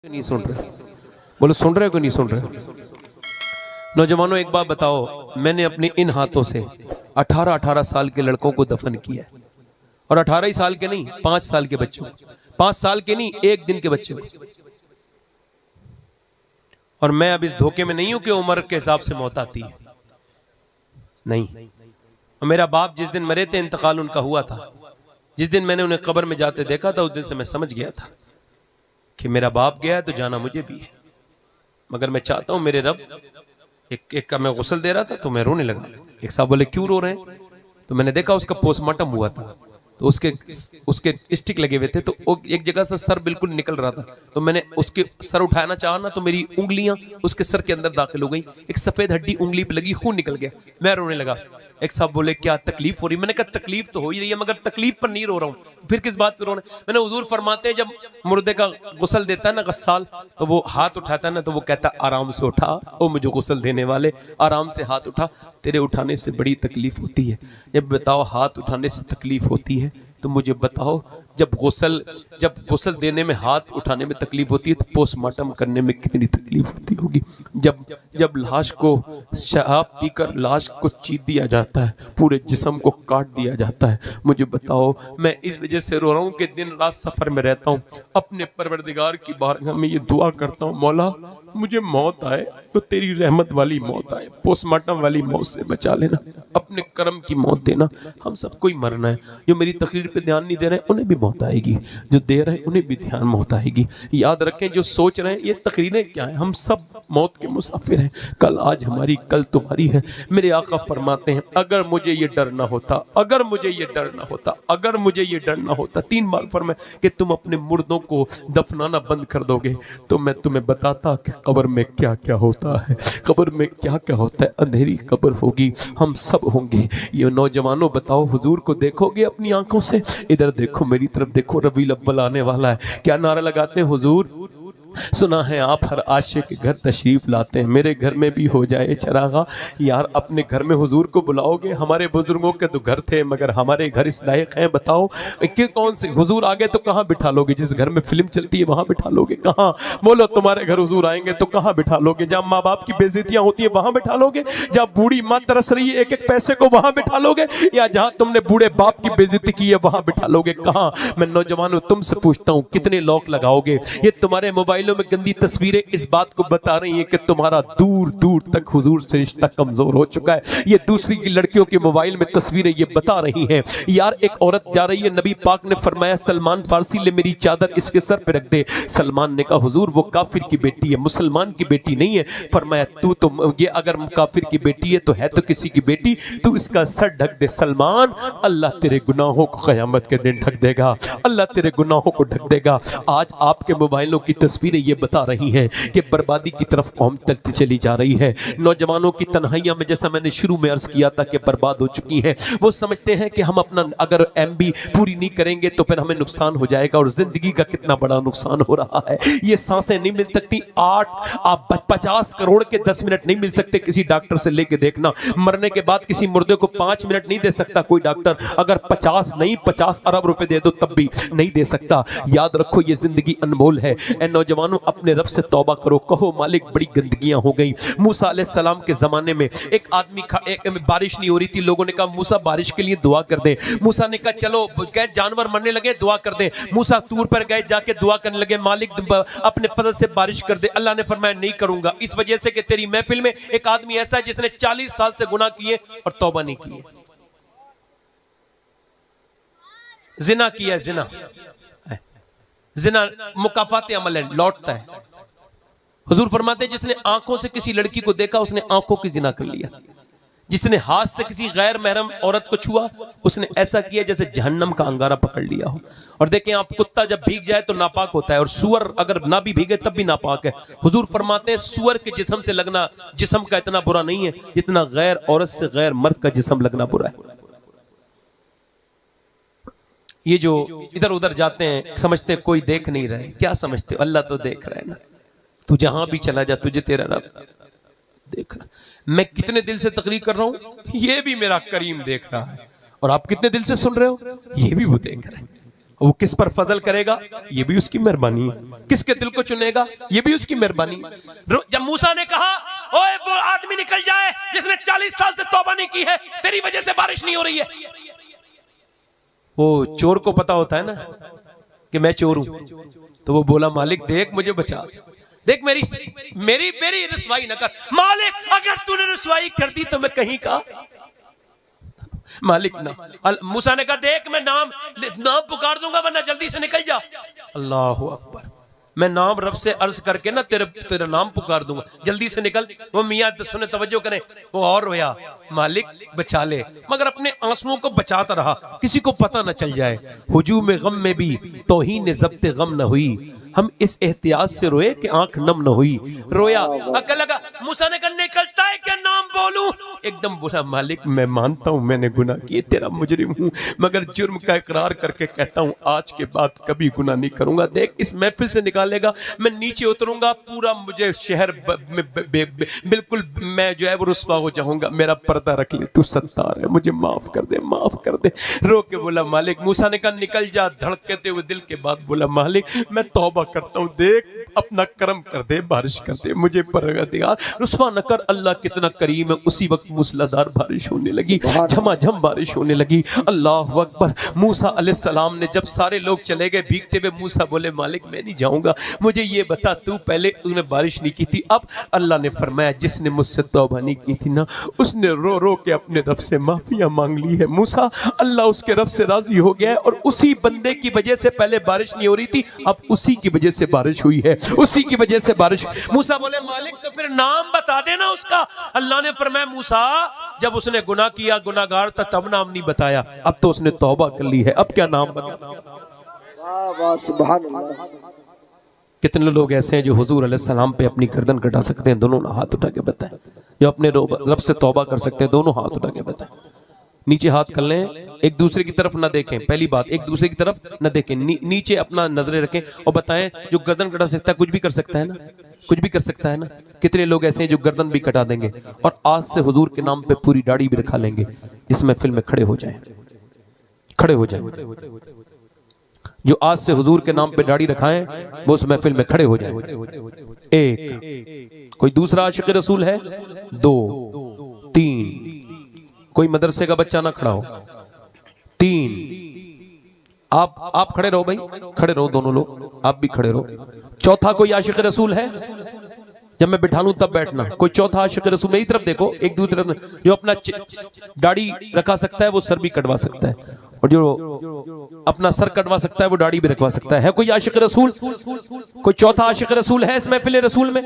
नहीं सुन रहे? बोलो सुन रहे हो कि नहीं सुन रहे? नौजवानों एक बात बताओ, मैंने अपने इन हाथों से 18-18 साल के लड़कों को दफन किया है। और 18 ही साल के नहीं, 5 साल के बच्चों, 5 साल के नहीं, 1 दिन के बच्चों। और मैं अब इस धोखे में नहीं हूं कि उम्र के हिसाब से मौत आती है, नहीं। और मेरा बाप जिस दिन मरे थे, इंतकाल उनका हुआ था, जिस दिन मैंने उन्हें कब्र में जाते देखा था, उस दिन से मैं समझ गया था कि मेरा बाप गया है तो जाना मुझे भी है। मगर मैं चाहता हूं मेरे रब, एक का मैं गुस्ल दे रहा था तो मैं रोने लगा। एक साहब बोले क्यों रो रहे हैं? तो मैंने देखा उसका पोस्टमार्टम हुआ था, तो उसके स्टिक लगे हुए थे, तो एक जगह से सर बिल्कुल निकल रहा था, तो मैंने उसके सर उठाना चाहा ना, तो मेरी उंगलियां उसके सर के अंदर दाखिल हो गई, एक सफेद हड्डी उंगली पे लगी, खून निकल गया, मैं रोने लगा। एक साहब बोले क्या तकलीफ हो रही? मैंने कहा तकलीफ तो हो ही रही है, मगर तकलीफ पर नहीं रो रहा हूं, फिर किस बात पर रो रहे हैं? मैंने हुजूर फरमाते हैं जब मुर्दे का गुस्ल देता है ना गस्साल, तो वो हाथ उठाता है ना, तो वो कहता आराम से उठा, ओ मुझे गुस्ल देने वाले, आराम से हाथ उठा, तेरे उठाने से बड़ी तकलीफ होती है। जब बताओ हाथ उठाने से तकलीफ होती है, तो मुझे बताओ जब गुस्ल देने में, हाथ उठाने में तकलीफ होती है, तो पोस्टमार्टम करने में कितनी तकलीफ होती होगी। जब लाश को शराब पीकर लाश को चीर दिया जाता है, पूरे जिस्म को काट दिया जाता है, मुझे बताओ मैं इस वजह से रो रहा हूं कि दिन रात सफर में रहता हूं। अपने परवरदिगार की बारगाह में ये दुआ करता हूं, मौला मुझे मौत आए तो तेरी रहमत वाली मौत आए, पोस्टमार्टम वाली मौत से बचा लेना, अपने कर्म की मौत देना। हम सबको ही मरना है। जो मेरी तकरीर पे ध्यान नहीं दे रहे हैं उन्हें भी मौत आएगी, जो दे रहे हैं उन्हें भी ध्यान मौत आएगी। याद रखें, जो सोच रहे हैं ये तकरीरें क्या है, हम सब मौत के मुसाफिर हैं। कल आज हमारी, कल तुम्हारी है। मेरे आका फरमाते हैं अगर मुझे ये डर ना होता, अगर मुझे ये डर ना होता, अगर मुझे ये डर ना होता, 3 बार फरमाया कि तुम अपने मुर्दों को दफनाना बंद कर दोगे, तो मैं तुम्हें बताता कि कब्र में क्या क्या होता है, कब्र में क्या क्या होता है। अंधेरी कब्र होगी, हम सब होंगे। ये नौजवानों बताओ, हुजूर को देखोगे अपनी आंखों से? इधर देखो, मेरी तरफ देखो, रबीउल अव्वल आने वाला है। क्या नारा लगाते हैं हुजूर? सुना है आप हर आशिक के घर तशरीफ लाते हैं, मेरे घर में भी हो जाए चरागा। यार अपने घर में हुजूर को बुलाओगे? हमारे बुजुर्गों के तो घर थे, मगर हमारे घर इस लायक हैं? बताओ कि कौन से हुजूर आ गए तो कहाँ बिठा लोगे? जिस घर में फिल्म चलती है वहां बिठा लोगे? कहाँ? बोलो तुम्हारे घर हुजूर आएंगे तो कहाँ बिठा लोगे? जहाँ माँ बाप की बेइज्जतियां होती है वहां बिठा लोगे? जहाँ बूढ़ी माँ तरस रही है एक एक पैसे को वहां बिठा लोगे? या जहाँ तुमने बूढ़े बाप की बेइज्जती की है वहां बिठा लोगे? कहाँ? मैं नौजवानों तुमसे पूछता हूँ, कितने लॉक लगाओगे? ये तुम्हारे मोबाइलों में गंदी तस्वीरें इस बात को बता रही हैं कि तुम्हारा दूर दूर तक हुजूर से रिश्ता कमजोर हो चुका है। ये दूसरी की लड़कियों के मोबाइल में तस्वीरें ये बता रही हैं। यार एक औरत जा रही है, नबी पाक ने फरमाया सलमान फारसी ले मेरी चादर इसके सर पे रख दे। सलमान ने कहा हुजूर वो काफिर की बेटी है, मुसलमान की बेटी नहीं है। फरमाया तू तो ये अगर काफिर की बेटी है तो किसी की बेटी, तू इसका सर ढक दे। सलमान, अल्लाह तेरे गुनाहों को क़यामत के दिन ढक देगा, अल्लाह तेरे गुनाहों को ढक देगा। आज आपके मोबाइलों की तस्वीरें ये बता रही हैं कि बर्बादी की तरफ कौम चलती चली जा रही है। नौजवानों की तन्हाइयां में, जैसा मैंने शुरू में अर्ज किया था कि बर्बाद हो चुकी हैं। वो समझते हैं कि हम अपना अगर एमबी पूरी नहीं करेंगे तो फिर हमें नुकसान हो जाएगा, और जिंदगी का कितना बड़ा नुकसान हो रहा है। ये सांसें नहीं मिल सकती, 50 करोड़ के 10 मिनट नहीं मिल सकते किसी डॉक्टर से। लेके देखना, मरने के बाद किसी मुर्दे को 5 मिनट नहीं दे सकता कोई डॉक्टर, अगर 50 नहीं 50 अरब रुपए दे दो तब भी नहीं दे सकता। याद रखो ये जिंदगी अनमोल है। नौजवानों अपने रब से तौबा करो, कहो मालिक बड़ी गंदगियां हो गई। मूसा अलैहिस्सलाम के जमाने में एक आदमी बारिश नहीं हो रही थी, लोगों ने कहा मूसा बारिश के लिए दुआ कर दे। मूसा ने कहा चलो, कह जानवर मरने लगे दुआ कर दे। मूसा तूर पर गए, जाके दुआ करने लगे, मालिक अपने फजल से बारिश कर दे। अल्लाह ने फरमाया नहीं करूंगा, इस वजह से कि तेरी महफिल में एक आदमी ऐसा है जिसने 40 साल से गुनाह किए और तौबा नहीं किए, जिना किया, जिना मुकाफात अमल है, लौटता है। हुजूर फरमाते हैं जिसने आंखों से किसी लड़की को देखा उसने आंखों की जिना कर लिया, जिसने हाथ से किसी गैर महरम औरत को छुआ उसने ऐसा किया जैसे जहन्नम का अंगारा पकड़ लिया हो। और देखें आप, कुत्ता जब भीग जाए तो नापाक होता है, और सुअर अगर ना भी भीगे तब भी नापाक है। हुजूर फरमाते हैं सुअर के जिस्म से लगना जिस्म का इतना बुरा नहीं है जितना गैर औरत से गैर मर्द का जिस्म लगना बुरा है। ये जो इधर उधर जाते हैं समझते हैं कोई देख नहीं रहे, क्या समझते हो? अल्लाह तो देख रहा है ना। तू जहां भी चला जा तुझे तेरा रब देख रहा। मैं कितने दिल से तकरीर कर रहा हूं, ये भी मेरा करीम देख रहा है, और आप कितने दिल से सुन रहे हो, ये भी वो देख रहे हैं। वो किस पर फजल करेगा ये भी उसकी मेहरबानी है, किसके दिल को चुनेगा ये भी उसकी मेहरबानी। जब मूसा ने कहा ओए वो आदमी निकल जाए जिसने 40 साल से तौबा नहीं की है, तेरी वजह से बारिश नहीं हो रही है। वो चोर को पता होता है ना कि मैं चोर हूं, तो वो बोला मालिक देख मुझे बचा, देख मेरी मेरी मेरी रुसवाई न कर मालिक, अगर तूने रुसवाई कर दी तो मैं कहीं का मालिक ना। मूसा ने कहा देख मैं नाम पुकार दूंगा वरना जल्दी से निकल जा। अल्लाह अकबर, मैं नाम रब से अर्ज करके ना तेरा नाम पुकार दूंगा, जल्दी से निकल। वो मियां सुने तवज्जो करें, वो और रोया मालिक बचा ले, मगर अपने आंसुओं को बचाता रहा, किसी को पता न चल जाए। हुजूम गम में भी तौहीन ज़ब्त गम न हुई, हम इस एहतियात से रोए कि आंख नम न हुई। रोया अकल लगा, मूसा ने कहा निकलता है क्या नाम बोलूं? एकदम बोला मालिक मैं मानता हूं मैंने गुनाह किए, तेरा मुजरिम हूं, मगर जुर्म का इकरार करके कहता हूं आज के बाद कभी गुनाह नहीं करूंगा। देख इस महफिल से निकालेगा, मैं नीचे उतरूंगा, पूरा मुझे शहर बिल्कुल मैं जो है वो रुस्वा हो जाऊंगा, मेरा पर्दा रख ले, तू सत्तार है, मुझे माफ कर दे, माफ कर दे। रो के बोला मालिक। मूसा ने कहा निकल जा, धड़कते हुए दिल के बाद बोला मालिक मैं तौबा करता हूं, देख अपना करम कर दे, बारिश कर दे, मुझे परवरदिगार रुस्वा न कर। अल्लाह कितना करीम है। उसी वक्त मूसलाधार बारिश होने लगी, झमाझम बारिश होने लगी। अल्लाह अकबर। मूसा अलैहिस्सलाम ने जब सारे लोग चले गए भीगते हुए, मूसा बोले मालिक मैं नहीं जाऊंगा, मुझे ये बता तू पहले तूने बारिश नहीं की थी, अब अल्लाह ने फरमाया जिसने मुझसे तौबा नहीं की थी ना उसने रो रो के अपने रब से माफिया मांग ली है। मूसा अल्लाह उसके रब से राजी हो गया है और उसी बंदे की वजह से पहले बारिश नहीं हो रही थी, अब उसी की वजह से बारिश हुई है, उसी की वजह से बारिश। मूसा बोले मालिक तो फिर नाम बता देना उसका। अल्लाह ने फरमाया मूसा जब उसने गुनाह किया, गुनाहगार था, तब नाम नहीं बताया, अब तो उसने तौबा कर ली है, अब क्या नाम बता। वाह वाह सुभान अल्लाह। कितने लोग ऐसे हैं जो हुजूर अलैहिस्सलाम पे अपनी गर्दन कटा सकते हैं, दोनों हाथ उठा के बताएं, जो अपने रब से तौबा कर सकते हैं, दोनों हाथ उठा के बताएं। नीचे हाथ कर लें, एक दूसरे की तरफ ना देखें, पहली बात एक दूसरे की तरफ ना देखें, नीचे अपना नजरें रखें और बताएं जो गर्दन कटा सकता है कुछ भी कर सकता है ना, कुछ भी कर सकता है ना। कितने लोग ऐसे हैं जो गर्दन भी कटा देंगे और आज से हुजूर के नाम पे पूरी दाढ़ी भी रखा लेंगे। इस महफिल में खड़े हो जाएं, खड़े हो जाएं। जो आज से हुजूर के नाम पे दाढ़ी रखाएं वो उस महफिल में खड़े हो जाएं। एक, कोई दूसरा आशिक रसूल है? दो, तीन, कोई मदरसे का बच्चा ना खड़ा हो। तीन, आप खड़े रहो भाई, खड़े रहो दोनों लोग, आप भी खड़े रहो। चौथा कोई आशिक रसूल है? जब मैं बिठा लूं तब बैठना। कोई चौथा आशिक रसूल? मेरी तरफ देखो, एक दूसरे तरफ। जो अपना दाढ़ी रखा सकता है वो सर भी कटवा सकता है, और जो अपना सर कटवा सकता है वो दाढ़ी भी रखवा सकता है कोई आशिक रसूल? कोई चौथा आशिक रसूल है इस महफिल रसूल में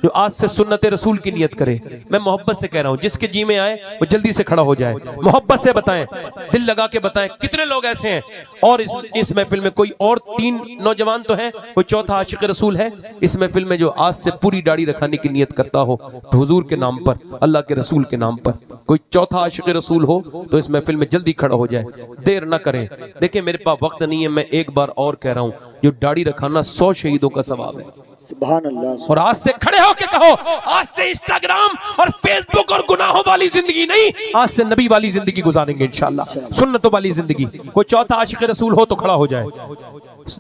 जो आज से सुन्नत रसूल की नियत करे? मैं मोहब्बत से कह रहा हूं, जिसके जी में आए वो जल्दी से खड़ा हो जाए, मोहब्बत से बताएं, दिल लगा के बताएं कितने लोग ऐसे हैं। और इस महफिल में कोई और तीन नौजवान तो हैं, कोई चौथा आशिक रसूल है इस महफिल में जो आज से पूरी दाढ़ी रखाने की नियत करता हो, तो हुजूर के नाम पर, अल्लाह के रसूल के नाम पर कोई चौथा आशिक रसूल हो तो इस महफिल में जल्दी खड़ा हो जाए, देर ना करें। देखिए मेरे पास वक्त नहीं है, मैं एक बार और कह रहा हूं, जो दाढ़ी रखाना 100 शहीदों का सवाब है। सुभान अल्लाह। और आज से खड़े होके कहो, आज से इंस्टाग्राम और फेसबुक और गुनाहों वाली जिंदगी नहीं, आज से नबी वाली जिंदगी गुजारेंगे इंशाल्लाह, सुन्नतों वाली जिंदगी। कोई चौथा आशिक रसूल हो तो खड़ा हो जाए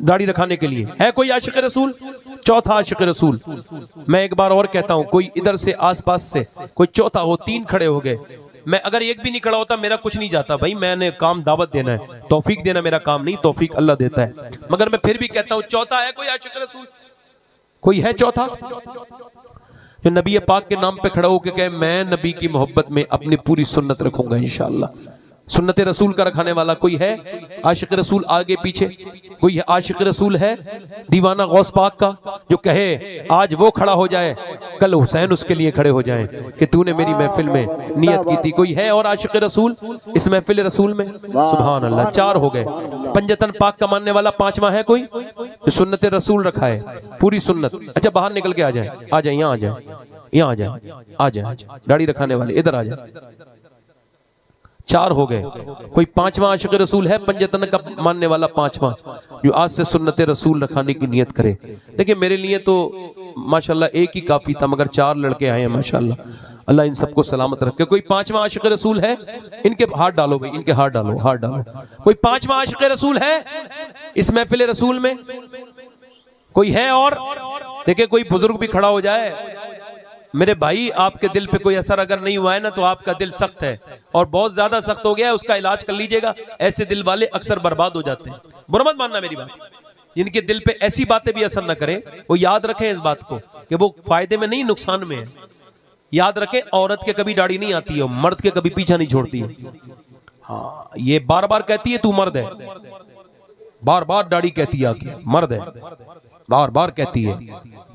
दाढ़ी रखाने के लिए। है कोई आशिक रसूल? चौथा आशिक रसूल। मैं एक बार और कहता हूं, कोई इधर से आसपास से कोई चौथा हो, तीन खड़े हो गए। मैं अगर एक भी नहीं खड़ा होता मेरा कुछ नहीं जाता भाई, मैंने काम दावत देना है, तौफीक देना मेरा काम नहीं, तौफीक अल्लाह देता है। मगर मैं फिर भी कहता हूं चौथा है कोई आशिक रसूल? कोई है चौथा जो नबी पाक के नाम पे खड़ा होकर कहे मैं नबी की मोहब्बत में अपनी पूरी सुन्नत रखूंगा इंशाअल्लाह? सुन्नत रसूल का रखाने वाला कोई है? आशिक रसूल आगे पीछे कोई है? आशिक रसूल है दीवाना गौस पाक का जो कहे आज वो खड़ा हो जाए, कल हुसैन उसके लिए खड़े हो जाएं कि तूने मेरी महफिल में नियत की थी? कोई है और आशिक रसूल इस महफिल रसूल में? सुभान अल्लाह, 4 हो गए। पंजतन पाक का मानने वाला 5वां है कोई जो सुन्नत रसूल रखा है, पूरी सुन्नत? अच्छा बाहर निकल के आ जाए, आ जाए, यहाँ आ जाए, यहाँ आ जाए, आ जाए, दाढ़ी रखाने वाले इधर आ जाए। 4 हो गए। कोई 5वां आशिक रसूल है पंजतन का मानने वाला 5वां जो आज से सुन्नत रसूल रखाने की नियत करे? देखिए मेरे लिए तो माशाल्लाह एक ही काफी था, मगर 4 लड़के आए हैं माशाल्लाह, अल्लाह इन सबको सलामत रखे। कोई 5वां आशिक रसूल है? इनके हाथ डालो भाई, इनके हाथ डालो, हाथ डालो। कोई 5वां आशिक रसूल है? इस महफिल रसूल में? कोई है? और देखिए कोई बुजुर्ग भी खड़ा हो जाए, मेरे भाई आपके दिल पे कोई असर अगर नहीं हुआ है ना तो आपका दिल सख्त है और बहुत ज्यादा सख्त हो गया है, उसका इलाज कर लीजिएगा। ऐसे दिल वाले अक्सर बर्बाद हो जाते हैं। बुरा मत मानना मेरी बात। जिनके दिल पे ऐसी बातें भी असर न करें वो याद रखें इस बात को कि वो फायदे में नहीं नुकसान में है। याद रखें, औरत के कभी दाढ़ी नहीं आती है, मर्द के कभी पीछा नहीं छोड़ती है। हाँ, ये बार बार कहती है तू मर्द है, बार बार दाढ़ी कहती है आके मर्द है, बार बार कहती है।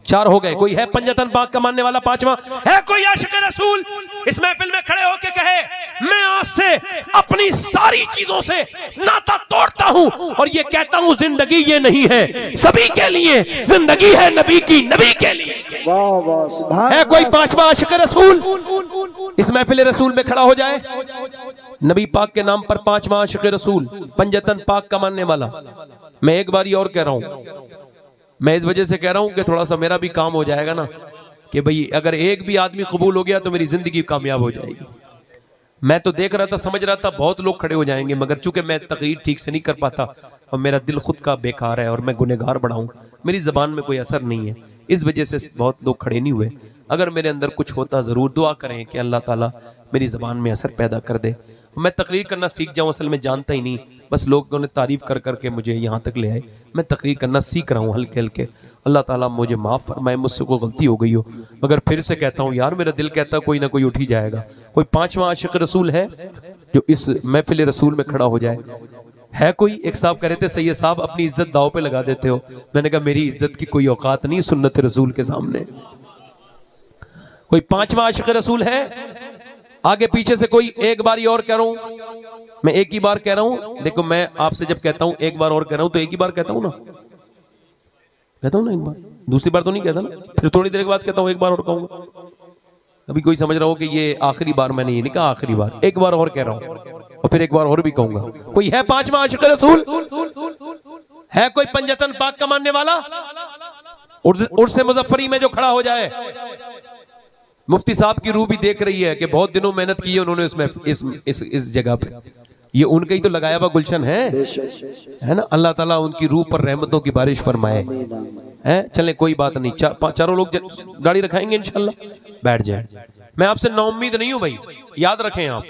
4 हो गए। कोई है पंजतन पाक का मानने वाला? 5वां है कोई आशिक रसूल इस महफिल में खड़े होके कहे मैं आज से अपनी सारी चीजों से नाता तोड़ता हूं और ये कहता हूं जिंदगी ये नहीं है सभी के लिए, जिंदगी है नबी की, नबी के लिए। वाह वाह सुभान है कोई 5वां आशिक रसूल इस महफिल रसूल में खड़ा हो जाए? नबी पाक के नाम पर 5वां आशिक रसूल, पंजतन पाक का मानने वाला। मैं एक बार और कह रहा हूं, मैं इस वजह से कह रहा हूं कि थोड़ा सा मेरा भी काम हो जाएगा ना, कि भाई अगर एक भी आदमी कबूल हो गया तो मेरी जिंदगी कामयाब हो जाएगी। मैं तो देख रहा था, समझ रहा था बहुत लोग खड़े हो जाएंगे, मगर चूंकि मैं तकरीर ठीक से नहीं कर पाता और मेरा दिल खुद का बेकार है और मैं गुनहगार बड़ा हूं, मेरी जबान में कोई असर नहीं है, इस वजह से बहुत लोग खड़े नहीं हुए। अगर मेरे अंदर कुछ होता जरूर दुआ करें कि अल्लाह ताला मेरी जबान में असर पैदा कर दे, मैं तकरीर करना सीख जाऊं। असल में जानता ही नहीं, बस लोगों ने तारीफ कर करके मुझे यहाँ तक ले आए। मैं तकरीर करना सीख रहा हूँ हल्के हल्के। अल्लाह ताला मुझे माफ़ फरमाए, मुझसे कोई गलती हो गई हो, मगर फिर से कहता हूँ यार मेरा दिल कहता कोई ना कोई उठ ही जाएगा। कोई 5वां आशिक रसूल है जो इस महफिल रसूल में खड़ा हो जाए? है कोई? एक साहब कह रहे थे सैयद साहब अपनी इज्जत दाव पे लगा देते हो। मैंने कहा मेरी इज्जत की कोई औकात नहीं सुन्नत रसूल के सामने। कोई 5वां आशिक रसूल है? आगे पीछे से कोई? एक बार और कह रहा हूं, मैं एक ही बार कह रहा हूं। देखो मैं आपसे जब कहता हूं एक बार और कह रहा हूं तो एक ही बार कहता हूं ना, कहता हूं ना एक बार, दूसरी बार तो नहीं कहता ना। फिर थोड़ी देर के बाद कहता हूं एक बार और कहूंगा। अभी कोई समझ रहा हो कि ये आखिरी बार, मैंने ये नहीं कहा आखिरी बार, एक बार और कह रहा हूं और फिर एक बार और भी कहूंगा। कोई है 5वां आशिक रसूल? है कोई पंजतन पाक का मानने वाला उर्स मुजफ्फरी में जो खड़ा हो जाए? मुफ्ती साहब की रूह भी देख रही है कि बहुत दिनों मेहनत की है उन्होंने इसमें इस जगह पे। ये उनका ही तो लगाया हुआ गुलशन है ना। अल्लाह ताला उनकी रूह पर रहमतों की बारिश फरमाए। है चले कोई बात नहीं, चारों लोग गाड़ी रखाएंगे इंशाल्लाह, बैठ जाए। मैं आपसे नाउम्मीद नहीं हूं भाई, याद रखें आप,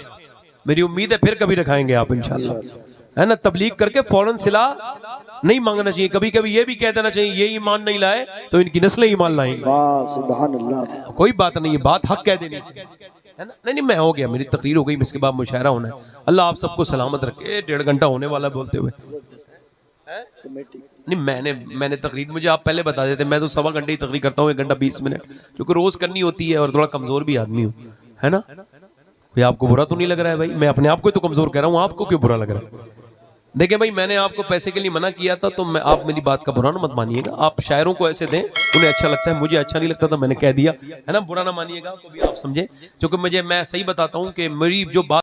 मेरी उम्मीद है फिर कभी रखाएंगे आप इंशाल्लाह, है ना। तबलीग करके फौरन सिला नहीं मांगना चाहिए। कभी कभी ये भी कह देना चाहिए ये ईमान नहीं लाए तो इनकी नस्लें ईमान लाएंगी। सुभान अल्लाह, कोई बात नहीं है, बात हक कह देनी चाहिए, है ना। नहीं मैं हो गया, मेरी तकरीर हो गई, इसके बाद मुशायरा होना है। अल्लाह आप सबको सलामत रखे। 1.5 घंटा होने वाला बोलते हुए। नहीं मैंने तकरीर, मुझे आप पहले बता देते, मैं तो 1.25 घंटे ही तकरीर करता हूँ, 1 घंटा 20 मिनट, क्योंकि रोज करनी होती है और थोड़ा कमजोर भी आदमी हूँ, है ना। कोई आपको बुरा तो नहीं लग रहा है भाई? मैं अपने आप को तो कमजोर कह रहा हूँ, आपको क्यों बुरा लग रहा है? देखिए भाई मैंने आपको पैसे के लिए मना किया था तो आप मेरी बात का बुरा ना मत मानिएगा। आप शायरों को ऐसे दें, उन्हें अच्छा लगता है, मुझे अच्छा नहीं लगता था, मैंने कह दिया, है ना। बुरा ना मानिएगा, तो भी आप समझे, क्योंकि मैं सही बताता हूँ कि मेरी जो बात